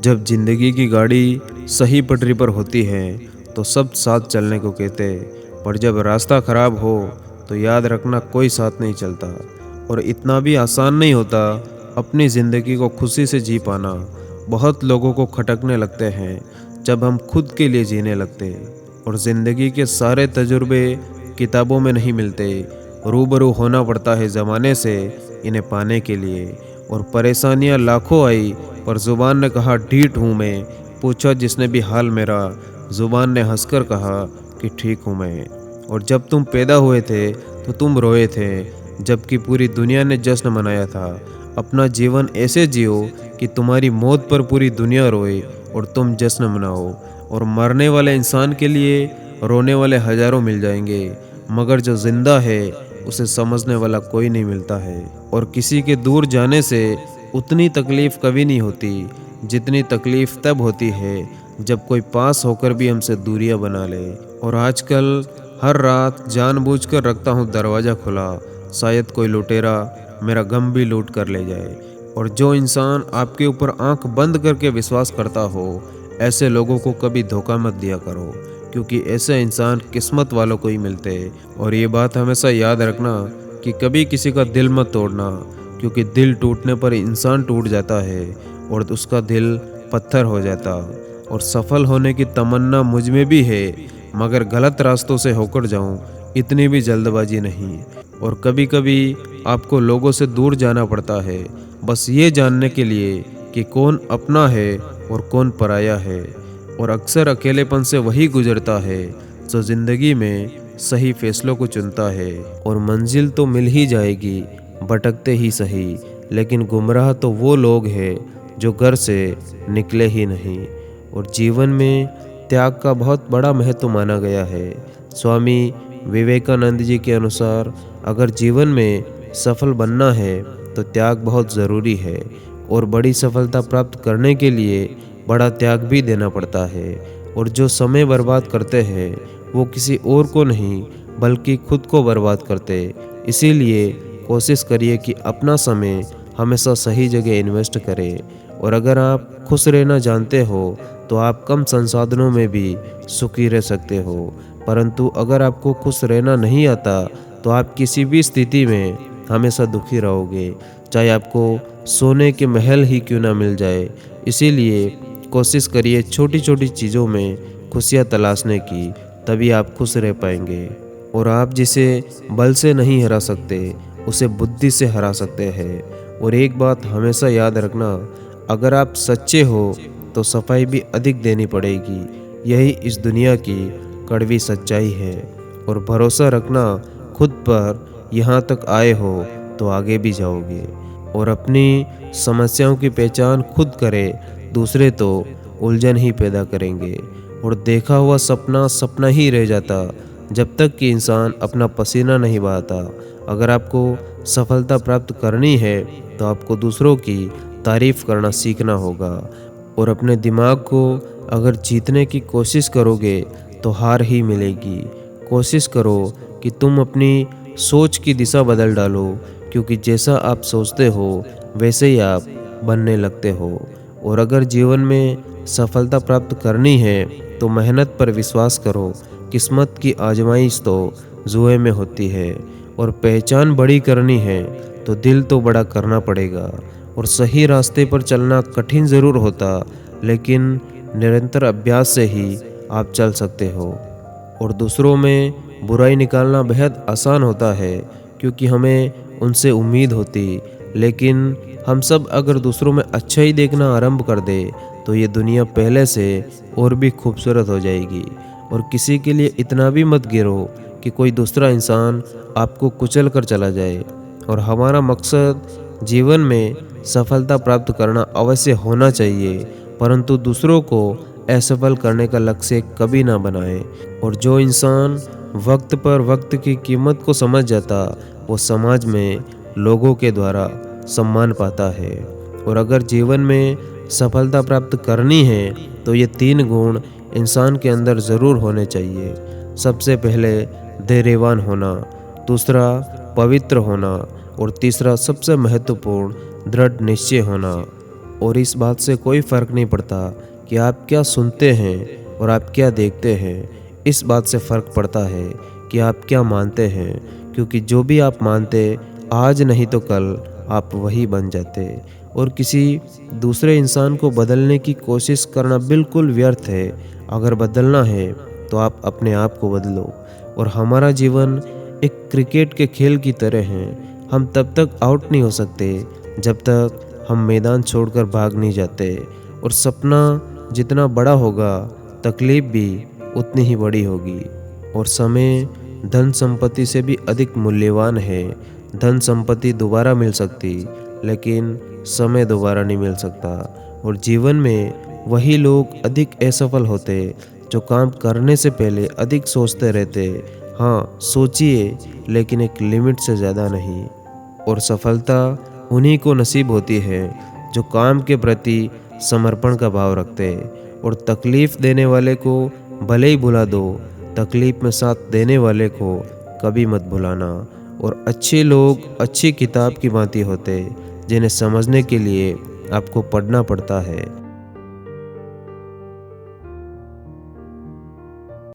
जब जिंदगी की गाड़ी सही पटरी पर होती है तो सब साथ चलने को कहते, पर जब रास्ता खराब हो तो याद रखना कोई साथ नहीं चलता। और इतना भी आसान नहीं होता अपनी ज़िंदगी को खुशी से जी पाना। बहुत लोगों को खटकने लगते हैं जब हम खुद के लिए जीने लगते। और ज़िंदगी के सारे तजुर्बे किताबों में नहीं मिलते, रूबरू होना पड़ता है ज़माने से इन्हें पाने के लिए। और परेशानियां लाखों आई पर ज़ुबान ने कहा ढीठ हूँ मैं। पूछा जिसने भी हाल मेरा, ज़ुबान ने हंसकर कहा कि ठीक हूँ मैं। और जब तुम पैदा हुए थे तो तुम रोए थे, जबकि पूरी दुनिया ने जश्न मनाया था। अपना जीवन ऐसे जियो कि तुम्हारी मौत पर पूरी दुनिया रोए और तुम जश्न मनाओ। और मरने वाले इंसान के लिए रोने वाले हजारों मिल जाएंगे, मगर जो जिंदा है उसे समझने वाला कोई नहीं मिलता है। और किसी के दूर जाने से उतनी तकलीफ कभी नहीं होती जितनी तकलीफ तब होती है जब कोई पास होकर भी हमसे दूरियां बना ले। और आजकल हर रात जानबूझकर रखता हूँ दरवाज़ा खुला, शायद कोई लुटेरा मेरा गम भी लूट कर ले जाए। और जो इंसान आपके ऊपर आंख बंद करके विश्वास करता हो, ऐसे लोगों को कभी धोखा मत दिया करो, क्योंकि ऐसे इंसान किस्मत वालों को ही मिलते हैं। और ये बात हमेशा याद रखना कि कभी किसी का दिल मत तोड़ना, क्योंकि दिल टूटने पर इंसान टूट जाता है और उसका दिल पत्थर हो जाता। और सफल होने की तमन्ना मुझ में भी है, मगर गलत रास्तों से होकर जाऊं इतनी भी जल्दबाजी नहीं। और कभी कभी आपको लोगों से दूर जाना पड़ता है, बस ये जानने के लिए कि कौन अपना है और कौन पराया है। और अक्सर अकेलेपन से वही गुजरता है जो ज़िंदगी में सही फैसलों को चुनता है। और मंजिल तो मिल ही जाएगी भटकते ही सही, लेकिन गुमराह तो वो लोग हैं जो घर से निकले ही नहीं। और जीवन में त्याग का बहुत बड़ा महत्व माना गया है। स्वामी विवेकानंद जी के अनुसार अगर जीवन में सफल बनना है तो त्याग बहुत ज़रूरी है, और बड़ी सफलता प्राप्त करने के लिए बड़ा त्याग भी देना पड़ता है। और जो समय बर्बाद करते हैं वो किसी और को नहीं बल्कि खुद को बर्बाद करते। इसीलिए कोशिश करिए कि अपना समय हमेशा सही जगह इन्वेस्ट करें। और अगर आप खुश रहना जानते हो तो आप कम संसाधनों में भी सुखी रह सकते हो, परंतु अगर आपको खुश रहना नहीं आता तो आप किसी भी स्थिति में हमेशा दुखी रहोगे, चाहे आपको सोने के महल ही क्यों ना मिल जाए। इसीलिए कोशिश करिए छोटी छोटी चीज़ों में खुशियाँ तलाशने की, तभी आप खुश रह पाएंगे। और आप जिसे बल से नहीं हरा सकते उसे बुद्धि से हरा सकते हैं। और एक बात हमेशा याद रखना, अगर आप सच्चे हो तो सफाई भी अधिक देनी पड़ेगी, यही इस दुनिया की कड़वी सच्चाई है। और भरोसा रखना खुद पर, यहाँ तक आए हो तो आगे भी जाओगे। और अपनी समस्याओं की पहचान खुद करें, दूसरे तो उलझन ही पैदा करेंगे। और देखा हुआ सपना सपना ही रह जाता जब तक कि इंसान अपना पसीना नहीं बहाता। अगर आपको सफलता प्राप्त करनी है तो आपको दूसरों की तारीफ करना सीखना होगा। और अपने दिमाग को अगर जीतने की कोशिश करोगे तो हार ही मिलेगी। कोशिश करो कि तुम अपनी सोच की दिशा बदल डालो, क्योंकि जैसा आप सोचते हो वैसे ही आप बनने लगते हो। और अगर जीवन में सफलता प्राप्त करनी है तो मेहनत पर विश्वास करो। किस्मत की आजमाइश तो जुए में होती है। और पहचान बड़ी करनी है तो दिल तो बड़ा करना पड़ेगा। और सही रास्ते पर चलना कठिन ज़रूर होता, लेकिन निरंतर अभ्यास से ही आप चल सकते हो। और दूसरों में बुराई निकालना बेहद आसान होता है, क्योंकि हमें उनसे उम्मीद होती, लेकिन हम सब अगर दूसरों में अच्छा ही देखना आरंभ कर दे तो ये दुनिया पहले से और भी खूबसूरत हो जाएगी। और किसी के लिए इतना भी मत गिरो कि कोई दूसरा इंसान आपको कुचल कर चला जाए। और हमारा मकसद जीवन में सफलता प्राप्त करना अवश्य होना चाहिए, परंतु दूसरों को असफल करने का लक्ष्य कभी ना बनाए। और जो इंसान वक्त पर वक्त की कीमत को समझ जाता वो समाज में लोगों के द्वारा सम्मान पाता है। और अगर जीवन में सफलता प्राप्त करनी है तो ये 3 गुण इंसान के अंदर ज़रूर होने चाहिए। सबसे पहले धैर्यवान होना, दूसरा पवित्र होना, और तीसरा सबसे महत्वपूर्ण दृढ़ निश्चय होना। और इस बात से कोई फ़र्क नहीं पड़ता कि आप क्या सुनते हैं और आप क्या देखते हैं। इस बात से फ़र्क पड़ता है कि आप क्या मानते हैं, क्योंकि जो भी आप मानते आज नहीं तो कल आप वही बन जाते। और किसी दूसरे इंसान को बदलने की कोशिश करना बिल्कुल व्यर्थ है। अगर बदलना है तो आप अपने आप को बदलो। और हमारा जीवन एक क्रिकेट के खेल की तरह है। हम तब तक आउट नहीं हो सकते जब तक हम मैदान छोड़कर भाग नहीं जाते। और सपना जितना बड़ा होगा, तकलीफ भी उतनी ही बड़ी होगी। और समय धन संपत्ति से भी अधिक मूल्यवान है। धन संपत्ति दोबारा मिल सकती, लेकिन समय दोबारा नहीं मिल सकता। और जीवन में वही लोग अधिक असफल होते जो काम करने से पहले अधिक सोचते रहते। हाँ, सोचिए, लेकिन एक लिमिट से ज़्यादा नहीं। और सफलता उन्हीं को नसीब होती है जो काम के प्रति समर्पण का भाव रखते। और तकलीफ़ देने वाले को भले ही भुला दो, तकलीफ़ में साथ देने वाले को कभी मत भुलाना। और अच्छे लोग अच्छी किताब की भांति होते, जिन्हें समझने के लिए आपको पढ़ना पड़ता है।